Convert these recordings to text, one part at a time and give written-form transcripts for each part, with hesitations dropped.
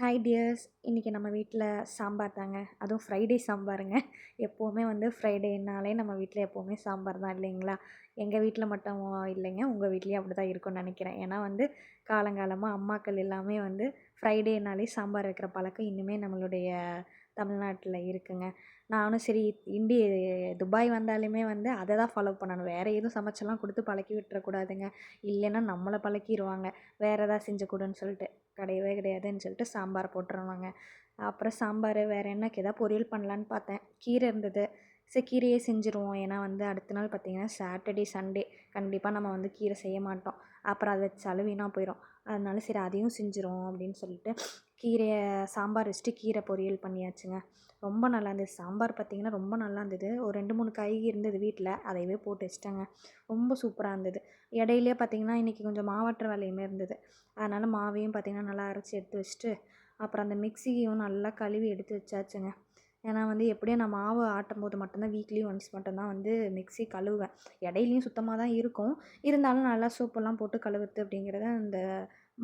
Hi tears, இன்றைக்கி நம்ம வீட்டில் சாம்பார் தாங்க. அதுவும் ஃப்ரைடே சாம்பாருங்க. எப்போவுமே வந்து ஃப்ரைடேனாலே நம்ம வீட்டில் எப்போவுமே சாம்பார் தான் இல்லைங்களா? எங்கள் வீட்டில் மட்டும் இல்லைங்க, உங்கள் வீட்லேயும் அப்படி தான் இருக்கும்னு நினைக்கிறேன். ஏன்னா வந்து காலங்காலமாக அம்மாக்கள் எல்லாமே வந்து ஃப்ரைடேனாலே சாம்பார் வைக்கிற பழக்கம் இன்னுமே நம்மளுடைய தமிழ்நாட்டில் இருக்குங்க. நானும் சரி துபாய் வந்தாலுமே வந்து அதை தான் ஃபாலோ பண்ணணும். வேறு எதுவும் சமைச்செல்லாம் கொடுத்து பழக்கி விட்டுறக்கூடாதுங்க. இல்லைன்னா நம்மளை பழக்கிருவாங்க. வேறு எதாவது செஞ்சு கொடுன்னு சொல்லிட்டு. கிடையவே கிடையாதுன்னு சொல்லிட்டு சாம்பார் போட்டுருவாங்க. அப்புறம் சாம்பார் வேறு என்னக்கு எதாவது பொரியல் பண்ணலான்னு பார்த்தேன். கீரை இருந்தது. சரி கீரையே செஞ்சுருவோம். ஏன்னா வந்து அடுத்த நாள் பார்த்திங்கன்னா சாட்டர்டே, சண்டே கண்டிப்பாக நம்ம வந்து கீரை செய்ய மாட்டோம். அப்புறம் அதை வச்சாலும் வீணாக போயிடும். அதனால சரி அதையும் செஞ்சுருவோம் அப்படின்னு சொல்லிட்டு கீரையை சாம்பார் வச்சுட்டு கீரை பொரியல் பண்ணியாச்சுங்க. ரொம்ப நல்லா இருந்தது. சாம்பார் பார்த்திங்கன்னா ரொம்ப நல்லா இருந்தது. ஒரு 2, 3 காய் இருந்தது வீட்டில். அதையவே போட்டு வச்சுட்டேங்க. ரொம்ப சூப்பராக இருந்தது. இடையிலே பார்த்திங்கன்னா இன்றைக்கி கொஞ்சம் மாவாட்டுற வேலையுமே இருந்தது. அதனால் மாவையும் பார்த்திங்கன்னா நல்லா அரைச்சி எடுத்து வச்சுட்டு அப்புறம் அந்த மிக்ஸியும் நல்லா கழுவி எடுத்து வச்சாச்சுங்க. ஏன்னா வந்து எப்படியும் நான் மாவு ஆட்டும்போது மட்டும்தான் வீக்லி ஒன்ஸ் மட்டும்தான் வந்து மிக்ஸி கழுவுவேன். இடையிலையும் சுத்தமாக தான் இருக்கும். இருந்தாலும் நல்லா சோப்பெல்லாம் போட்டு கழுவுறது அப்படிங்கிறது அந்த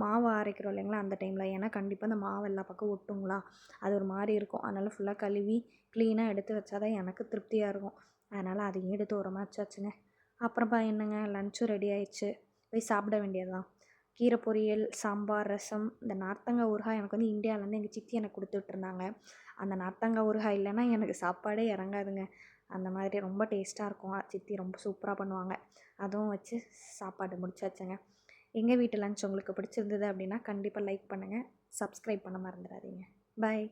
மாவு அரைக்கிறோம் இல்லைங்களா அந்த டைமில். ஏன்னா கண்டிப்பாக அந்த மாவு எல்லா பக்கம் ஒட்டுங்களா, அது ஒரு மாதிரி இருக்கும். அதனால் ஃபுல்லாக கழுவி க்ளீனாக எடுத்து வச்சா தான் எனக்கு திருப்தியாக இருக்கும். அதனால் அதையும் எடுத்து ஓரமாக வச்சாச்சுங்க. அப்புறமா என்னங்க லஞ்சும் ரெடி ஆயிடுச்சு. போய் சாப்பிட வேண்டியது தான். கீரை பொரியல், சாம்பார், ரசம், இந்த நார்த்தங்காய் ஊறுகாய் எனக்கு வந்து இந்தியாவிலேருந்து எங்கள் சித்தி எனக்கு கொடுத்து விட்டுருந்தாங்க. அந்த நார்த்தங்காய் ஊறுகாய் இல்லைன்னா எனக்கு சாப்பாடே இறங்காதுங்க. அந்த மாதிரி ரொம்ப டேஸ்ட்டாக இருக்கும். சித்தி ரொம்ப சூப்பராக பண்ணுவாங்க. அதுவும் வச்சு சாப்பாடு முடிச்சாச்சுங்க. எங்கள் வீட்டு லஞ்ச் உங்களுக்கு பிடிச்சிருந்தது அப்படின்னா கண்டிப்பாக லைக் பண்ணுங்கள். சப்ஸ்கிரைப் பண்ண மறந்துடாதீங்க. பாய்.